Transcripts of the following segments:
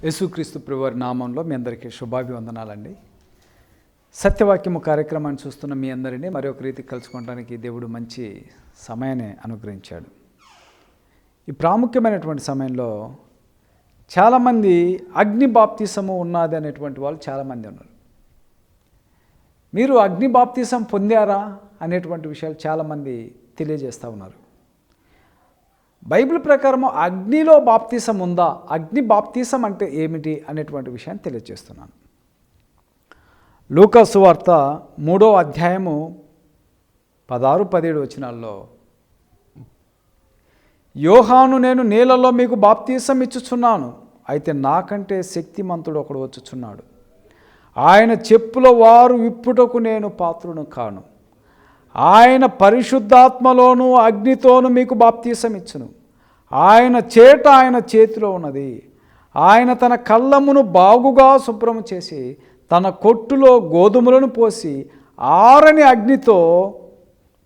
యేసుక్రీస్తు ప్రభువారి నామంలో మీ అందరికీ శుభాభివందనాలండి. సత్యవాక్యము కార్యక్రమాన్ని చూస్తున్న మీ అందరినీ మరొక రీతికి కలుసుకోవడానికి దేవుడు మంచి సమయాన్ని అనుగ్రహించాడు. ఈ ప్రాముఖ్యమైనటువంటి సమయంలో చాలామంది అగ్ని బాప్తిసము ఉన్నది అనేటువంటి వాళ్ళు చాలామంది ఉన్నారు. మీరు అగ్ని బాప్తిసం పొందారా అనేటువంటి విషయాలు చాలామంది తెలియజేస్తూ ఉన్నారు. బైబిల్ ప్రకారం అగ్నిలో బాప్తిసం ఉందా, అగ్ని బాప్తిసం అంటే ఏమిటి అనేటువంటి విషయాన్ని తెలియజేస్తున్నాను. లూకా సువార్త 3వ అధ్యాయము 16-17 వచనాల్లో, యోహాను నేను నీళ్ళలో మీకు బాప్తిసం ఇచ్చుచున్నాను, అయితే నాకంటే శక్తిమంతుడు ఒకడు వచ్చుచున్నాడు, ఆయన చెప్పుల వారు విప్పుటకు నేను పాత్రును కాను, ఆయన పరిశుద్ధాత్మలోను అగ్నితోను మీకు బాప్తిసం ఇచ్చును, ఆయన చేట ఆయన చేతిలో ఉన్నది, ఆయన తన కళ్ళమును బాగుగా శుభ్రము చేసి తన కొట్టులో గోధుమలను పోసి ఆరని అగ్నితో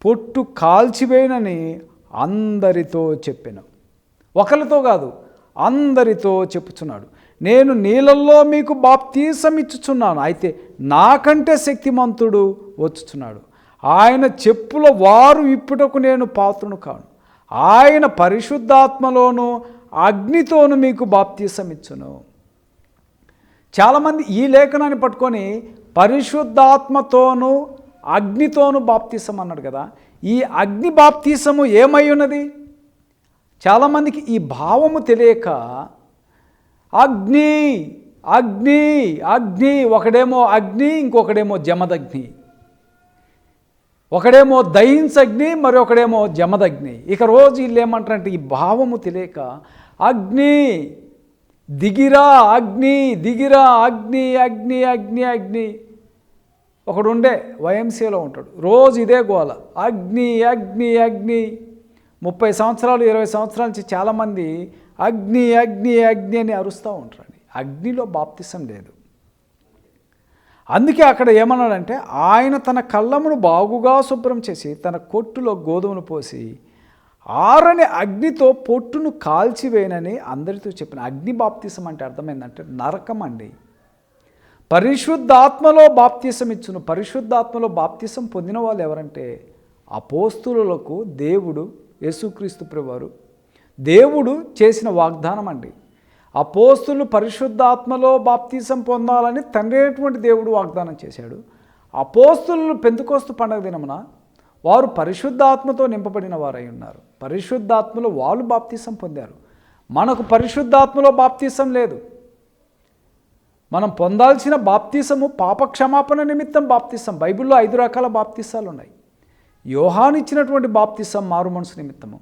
పొట్టు కాల్చివేయనని అందరితో చెప్పెను. ఒకరితో కాదు, అందరితో చెప్పుచున్నాడు. నేను నీళ్ళల్లో మీకు బాప్తిసం ఇచ్చుచున్నాను, అయితే నాకంటే శక్తిమంతుడు వచ్చుచున్నాడు, ఆయన చెప్పుల వారు ఇప్పుటకు నేను పాత్రును కాను, ఆయన పరిశుద్ధాత్మలోను అగ్నితోను మీకు బాప్తిసం ఇచ్చును. చాలామంది ఈ లేఖనాన్ని పట్టుకొని పరిశుద్ధాత్మతోను అగ్నితోను బాప్తిసం అన్నాడు కదా, ఈ అగ్ని బాప్తిసము ఏమై ఉన్నది? చాలామందికి ఈ భావము తెలియక అగ్ని అగ్ని అగ్ని, ఒకడేమో అగ్ని, ఇంకొకడేమో జమదగ్ని, ఒకడేమో దహించగ్ని, మరొకడేమో జమదగ్ని. ఇక రోజు వీళ్ళు ఏమంటారంటే ఈ భావము తెలియక అగ్ని దిగిరా, అగ్ని దిగిరా, అగ్ని అగ్ని అగ్ని అగ్ని. ఒకడు ఉండే వైఎంసీలో ఉంటాడు, రోజు ఇదే గోల, అగ్ని అగ్ని అగ్ని. 30 సంవత్సరాలు 20 సంవత్సరాల నుంచి చాలామంది అగ్ని అగ్ని అగ్ని అని అరుస్తూ ఉంటారండి. అగ్నిలో బాప్తిసం లేదు. అందుకే అక్కడ ఏమన్నాడంటే, ఆయన తన కళ్ళమును బాగుగా శుభ్రం చేసి తన కొట్టులో గోధుమను పోసి ఆరని అగ్నితో పొట్టును కాల్చివేయనని అందరితో చెప్పిన. అగ్ని బాప్తిసం అంటే అర్థమైందంటే నరకం అండి. పరిశుద్ధాత్మలో బాప్తిసం ఇచ్చును. పరిశుద్ధాత్మలో బాప్తిసం పొందిన వాళ్ళు ఎవరంటే అపోస్తులకు దేవుడు యేసుక్రీస్తు ప్రభువారు దేవుడు చేసిన వాగ్దానం అండి. అపోస్తులు పరిశుద్ధాత్మలో బాప్తిసం పొందాలని తండ్రి అయినటువంటి దేవుడు వాగ్దానం చేశాడు. అపోస్తులు పెంతెకోస్తు పండగ దినమున వారు పరిశుద్ధాత్మతో నింపబడిన వారై ఉన్నారు. పరిశుద్ధాత్మలో వాళ్ళు బాప్తిసం పొందారు. మనకు పరిశుద్ధాత్మలో బాప్తిసం లేదు. మనం పొందాల్సిన బాప్తిసము పాపక్షమాపణ నిమిత్తం బాప్తిసం. బైబిల్లో 5 రకాల బాప్తిసాలు ఉన్నాయి. యోహాను ఇచ్చినటువంటి బాప్తిసం మారు మనసు నిమిత్తము,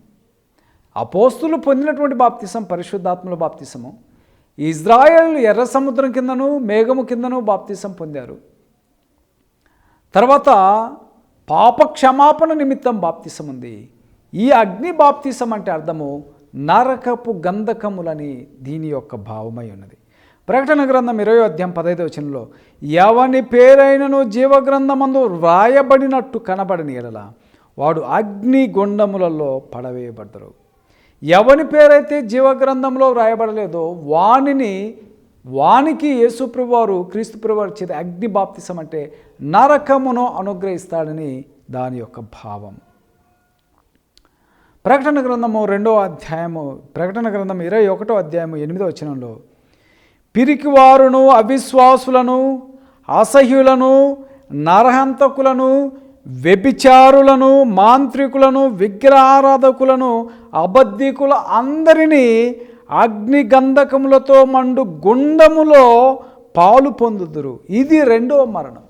అపోస్తులు పొందినటువంటి బాప్తిసం పరిశుద్ధాత్మలో బాప్తిసము, ఇజ్రాయేల్ ఎర్ర సముద్రం కిందను మేఘము కిందను బాప్తిసం పొందారు. తర్వాత పాప క్షమాపణ నిమిత్తం బాప్తిసం ఉంది. ఈ అగ్ని బాప్తిసం అంటే అర్థము నరకపు గంధకములని దీని యొక్క భావమై ఉన్నది. ప్రకటన గ్రంథం 20వ అధ్యాయం 15వ వచనంలో, ఎవని పేరైనను జీవగ్రంథమందు వ్రాయబడినట్టు కనబడని యెడల వాడు అగ్ని గుండములలో పడవేయబడ్డరు. ఎవని పేరైతే జీవగ్రంథంలో వ్రాయబడలేదో వానికి యేసుప్రభువారు క్రీస్తు ప్రభువారు చేత అగ్ని బాప్తిసం అంటే నరకమును అనుగ్రహిస్తాడని దాని యొక్క భావం. ప్రకటన గ్రంథము 2వ అధ్యాయము, ప్రకటన గ్రంథం 21వ అధ్యాయము 8వ వచనంలో, పిరికివారును అవిశ్వాసులను అసహ్యులను నరహంతకులను వ్యభిచారులను మాంత్రికులను విగ్రహారాధకులను అబద్ధికుల అందరినీ అగ్ని గంధకములతో మండు గుండములో పాలు పొందుదురు. ఇది 2వ మరణం.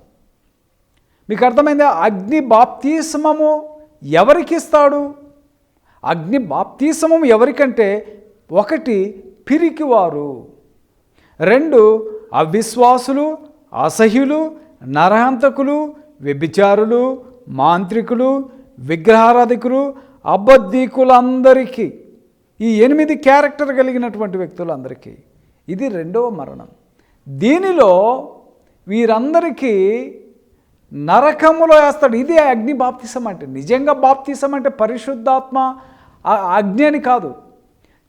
మీకు అర్థమైందా? అగ్ని బాప్తిస్మము ఎవరికి ఇస్తాడు? అగ్ని బాప్తిస్మము ఎవరికంటే 1 పిరికివారు, 2 అవిశ్వాసులు అసహ్యులు నరహంతకులు వ్యభిచారులు మాంత్రికులు విగ్రహారాధికులు అబద్ధికులందరికీ, ఈ 8 క్యారెక్టర్ కలిగినటువంటి వ్యక్తులందరికీ ఇది 2వ మరణం. దీనిలో వీరందరికీ నరకములో వేస్తాడు. ఇది అగ్ని బాప్తిసం అంటే. నిజంగా బాప్తిసం అంటే పరిశుద్ధాత్మ అగ్ని అని కాదు.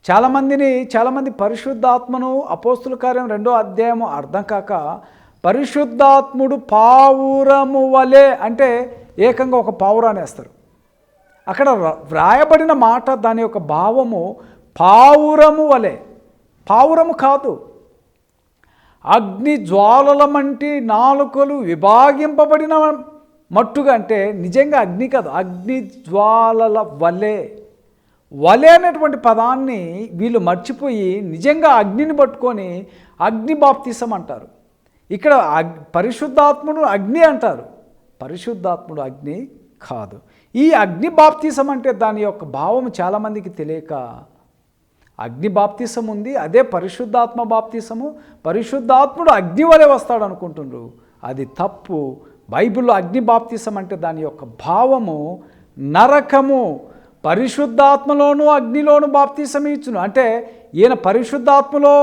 చాలామంది పరిశుద్ధాత్మను అపోస్తుల కార్యం 2వ అధ్యాయము అర్థం కాక పరిశుద్ధాత్ముడు పావురము వలె అంటే ఏకంగా ఒక పావురాన్ని వేస్తారు. అక్కడ వ్రాయబడిన మాట దాని యొక్క భావము పావురము వలె, పావురము కాదు. అగ్ని జ్వాలల వంటి నాలుకలు విభాగింపబడిన మట్టుగా అంటే నిజంగా అగ్ని కాదు, అగ్ని జ్వాలల వలె. వలె అనేటువంటి పదాన్ని వీళ్ళు మర్చిపోయి నిజంగా అగ్నిని పట్టుకొని అగ్ని బాప్తిసం అంటారు. ఇక్కడ పరిశుద్ధాత్ముడు అగ్ని అంటారు, పరిశుద్ధాత్ముడు అగ్ని కాదు. ఈ అగ్ని బాప్తిసం అంటే దాని యొక్క భావం చాలామందికి తెలియక అగ్ని బాప్తిసం ఉంది, అదే పరిశుద్ధాత్మ బాప్తిసము, పరిశుద్ధాత్ముడు అగ్ని వలె వస్తాడు అనుకుంటున్నారు. అది తప్పు. బైబిల్లో అగ్ని బాప్తిసం అంటే దాని యొక్క భావము నరకము. పరిశుద్ధాత్మలోను అగ్నిలోను బాప్తిసం ఇచ్చును అంటే ఈయన పరిశుద్ధాత్మలో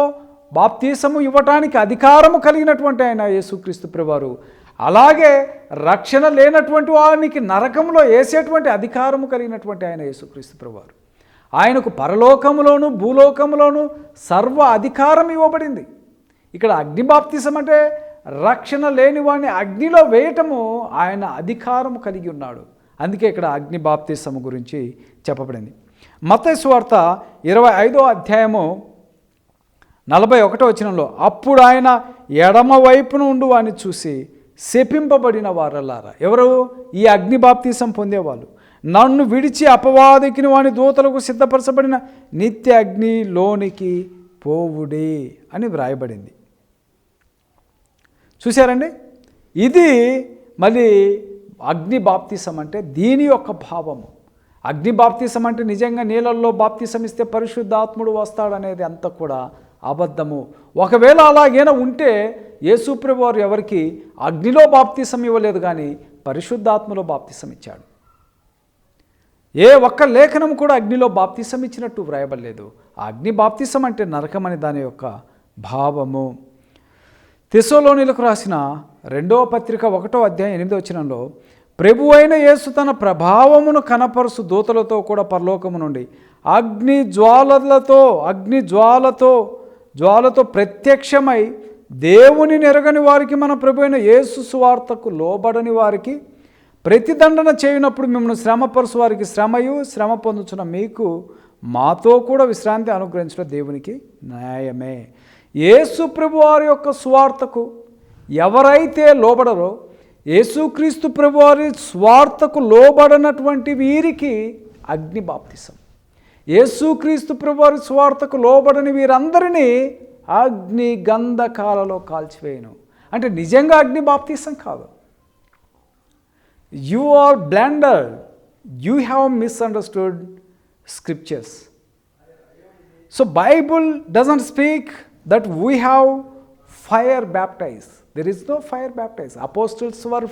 బాప్తిసము ఇవ్వటానికి అధికారము కలిగినటువంటి ఆయన యేసుక్రీస్తు ప్రభువారు. అలాగే రక్షణ లేనటువంటి వారికి నరకంలో వేసేటువంటి అధికారము కలిగినటువంటి ఆయన యేసుక్రీస్తు ప్రభువారు. ఆయనకు పరలోకములోను భూలోకములోను సర్వ అధికారం ఇవ్వబడింది. ఇక్కడ అగ్ని బాప్తిసం అంటే రక్షణ లేని వాడిని అగ్నిలో వేయటము ఆయన అధికారము కలిగి ఉన్నాడు. అందుకే ఇక్కడ అగ్ని బాప్తిసము గురించి చెప్పబడింది. మత్తయి సువార్త 25వ అధ్యాయము 41వ వచనంలో అప్పుడు ఆయన ఎడమ వైపున ఉండు వాడిని చూసి శపింపబడిన వారలారా, ఎవరు? ఈ అగ్ని బాప్తిసం పొందేవాళ్ళు, నన్ను విడిచి అపవాదికిని వాని దూతలకు సిద్ధపరచబడిన నిత్య అగ్నిలోనికి పోవుడే అని వ్రాయబడింది. చూశారండి, ఇది మళ్ళీ అగ్ని బాప్తిసం అంటే దీని యొక్క భావము. అగ్ని బాప్తిసం అంటే నిజంగా నీళ్ళల్లో బాప్తిసం ఇస్తే పరిశుద్ధాత్ముడు వస్తాడనేది అంతా కూడా అబద్ధము. ఒకవేళ అలాగైనా ఉంటే యేసుప్రభు వారు ఎవరికి అగ్నిలో బాప్తిసం ఇవ్వలేదు, కానీ పరిశుద్ధాత్మలో బాప్తిసం ఇచ్చాడు. ఏ ఒక్క లేఖనం కూడా అగ్నిలో బాప్తిసం ఇచ్చినట్టు వ్రాయబడలేదు. ఆ అగ్ని బాప్తిసం అంటే నరకం అని దాని యొక్క భావము. తెస్సలోనీయులకు రాసిన 2వ పత్రిక 1వ అధ్యాయం 8వ వచనంలో ప్రభు అయిన యేసు తన ప్రభావమును కనపరుసు దూతలతో కూడా పరలోకము నుండి అగ్ని జ్వాలతో ప్రత్యక్షమై దేవుని నెరగని వారికి మన ప్రభు అయిన యేసు సువార్తకు లోబడని వారికి ప్రతిదండన చేయనప్పుడు మిమ్మల్ని శ్రమపరుసు వారికి శ్రమ పొందుచున్న మీకు మాతో కూడా విశ్రాంతి అనుగ్రహించడం దేవునికి న్యాయమే. యేసు ప్రభు వారి యొక్క సువార్తకు ఎవరైతే లోబడరో, యేసుక్రీస్తు ప్రభు వారి స్వార్థకు లోబడనటువంటి వీరికి అగ్ని బాప్తిసం. యేసుక్రీస్తు ప్రభు వారి స్వార్థకు లోబడని వీరందరినీ అగ్ని గంధకాలలో కాల్చివేయను అంటే నిజంగా అగ్ని బాప్తిసం కాదు. You are blundered. You have misunderstood scriptures. So Bible doesn't speak that we have fire baptized. There is no fire baptized. Apostles were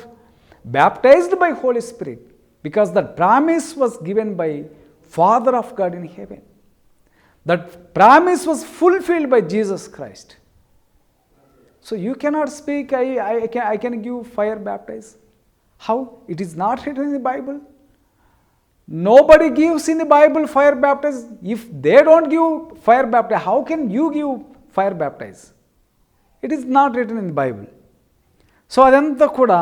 baptized by Holy Spirit because that promise was given by Father of God in heaven. That promise was fulfilled by Jesus Christ. So you cannot speak, I can give fire baptized. How? It is not written in the Bible. Nobody gives in the Bible fire baptized. If they don't give fire baptized, how can you give fire baptized? It is not written in the Bible. So అదంతా కూడా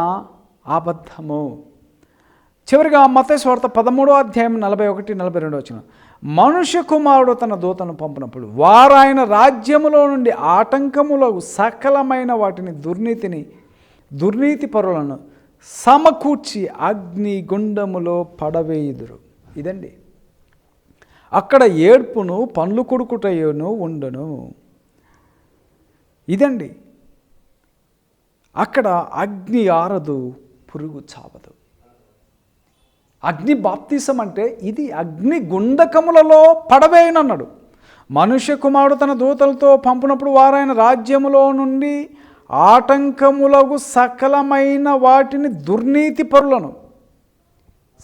అబద్ధము. చివరిగా మత్తయి సువార్త 13వ అధ్యాయం 41-42 వచనం మనుష్య కుమారుడు తన దూతను పంపినప్పుడు వారు ఆయన రాజ్యములో నుండి ఆటంకములకు సకలమైన వాటిని దుర్నీతి పరులను సమకూర్చి అగ్ని గుండములో పడవేయుదురు. ఇదండి, అక్కడ ఏడ్పును పండ్లు కొడుకుటయును ఉండను. ఇదండి, అక్కడ అగ్ని ఆరదు, పురుగు చావదు. అగ్ని బాప్తిసం అంటే ఇది అగ్ని గుండకములలో పడవేయనన్నాడు. మనుష్య కుమారుడు తన దూతలతో పంపినప్పుడు వారైన రాజ్యములో నుండి ఆటంకములకు సకలమైన వాటిని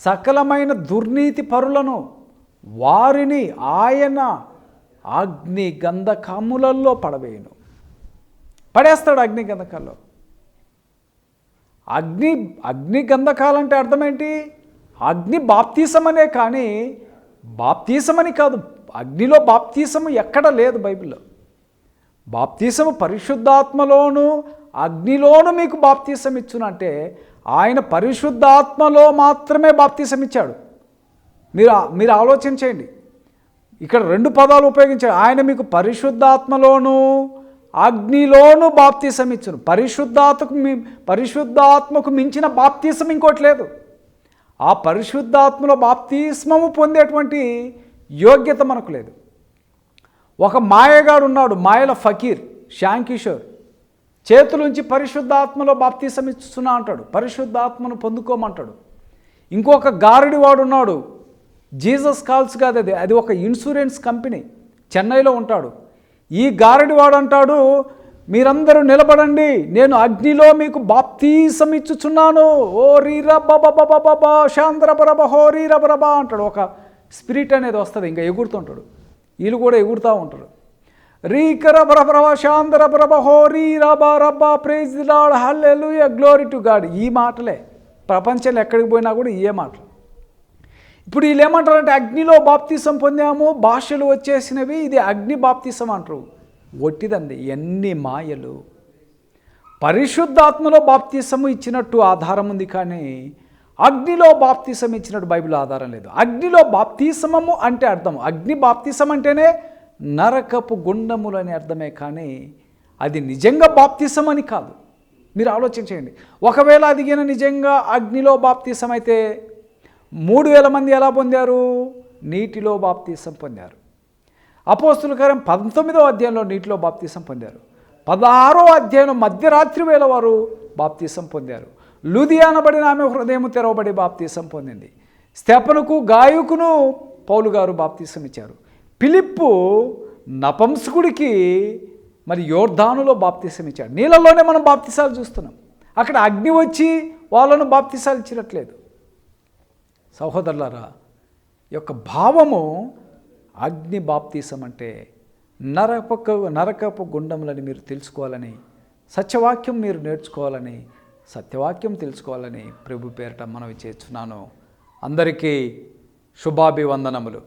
సకలమైన దుర్నీతి పరులను వారిని ఆయన అగ్ని గంధకములలో పడేస్తాడు. అగ్ని గంధకాల్లో అగ్ని గంధకాలంటే అర్థం ఏంటి? అగ్ని బాప్తిసమనే, కానీ బాప్తిసమని కాదు, అగ్నిలో బాప్తీసము ఎక్కడ లేదు బైబిల్లో. బాప్తీసము పరిశుద్ధాత్మలోను అగ్నిలోను మీకు బాప్తీసం ఇచ్చునంటే ఆయన పరిశుద్ధాత్మలో మాత్రమే బాప్తీసం ఇచ్చాడు. మీరు ఆలోచన చేయండి. ఇక్కడ 2 పదాలు ఉపయోగించాడు. ఆయన మీకు పరిశుద్ధాత్మలోను అగ్నిలోను బాప్తీసం ఇచ్చును. పరిశుద్ధాత్మకు మించిన బాప్తీసం ఇంకోటి లేదు. ఆ పరిశుద్ధాత్మలో బాప్తీస్మము పొందేటువంటి యోగ్యత మనకు లేదు. ఒక మాయగాడు ఉన్నాడు, మాయల ఫకీర్ శ్యాంకిషోర్, చేతులుంచి పరిశుద్ధాత్మలో బాప్తీసం ఇస్తున్నా అంటాడు, పరిశుద్ధాత్మను పొందుకోమంటాడు. ఇంకొక గారడివాడు ఉన్నాడు, జీసస్ కాల్స్ కాదు, అది ఒక ఇన్సూరెన్స్ కంపెనీ, చెన్నైలో ఉంటాడు. ఈ గారడివాడు అంటాడు, మీరందరూ నిలబడండి, నేను అగ్నిలో మీకు బాప్తీసం ఇచ్చుచున్నాను, ఓ రీరబ్బా శాంద్రబరబ హో రీరబరబా అంటాడు. ఒక స్పిరిట్ అనేది వస్తుంది, ఇంకా ఎగురుతుంటాడు. వీళ్ళు కూడా ఎగురుతూ ఉంటారు. రీకరబరబరవ శాంద్రబరబ హో రీరబరబా praise the Lord hallelujah glory to God. ఈ మాటలే ప్రపంచంలో ఎక్కడికి పోయినా కూడా ఇవే మాటలు. ఇప్పుడు వీళ్ళు ఏమంటారంటే అగ్నిలో బాప్తీసం పొందాము, భాషలు వచ్చేసినవి, ఇది అగ్ని బాప్తీసం అంటారు. ఒట్టిదండి, ఎన్ని మాయలు. పరిశుద్ధాత్మలో బాప్తీసము ఇచ్చినట్టు ఆధారం ఉంది, కానీ అగ్నిలో బాప్తీసం ఇచ్చినట్టు బైబిల్ ఆధారం లేదు. అగ్నిలో బాప్తీసమము అంటే అర్థం, అగ్ని బాప్తీసం అంటేనే నరకపు గుండములని అర్థమే, కానీ అది నిజంగా బాప్తీసం అని కాదు. మీరు ఆలోచించండి. ఒకవేళ అది నిజంగా అగ్నిలో బాప్తీసం అయితే 3000 మంది ఎలా పొందారు? నీటిలో బాప్తీసం పొందారు. అపోస్తుల కార్యం 19వ అధ్యాయంలో నీటిలో బాప్తీసం పొందారు. 16వ అధ్యాయంలో మధ్యరాత్రి వేళ వారు బాప్తీసం పొందారు. లూదియా అనబడిన ఆమె హృదయం తెరవబడి బాప్తీసం పొందింది. స్తెఫనుకు గాయకును పౌలు గారు బాప్తీసం ఇచ్చారు. ఫిలిప్పు నపంసకుడికి మరి యోర్దానులో బాప్తీసం ఇచ్చాడు. నీళ్ళలోనే మనం బాప్తీసాలు చూస్తున్నాం. అక్కడ అగ్ని వచ్చి వాళ్ళను బాప్తీసాలు ఇచ్చినట్లేదు. సహోదరులారా, యొక్క భావము అగ్ని బాప్తీసం అంటే నరకపు గుండములని మీరు తెలుసుకోవాలని, సత్యవాక్యం మీరు నేర్చుకోవాలని, సత్యవాక్యం తెలుసుకోవాలని ప్రభు పేరిట మనవి చేస్తున్నాను. అందరికీ శుభాభివందనములు.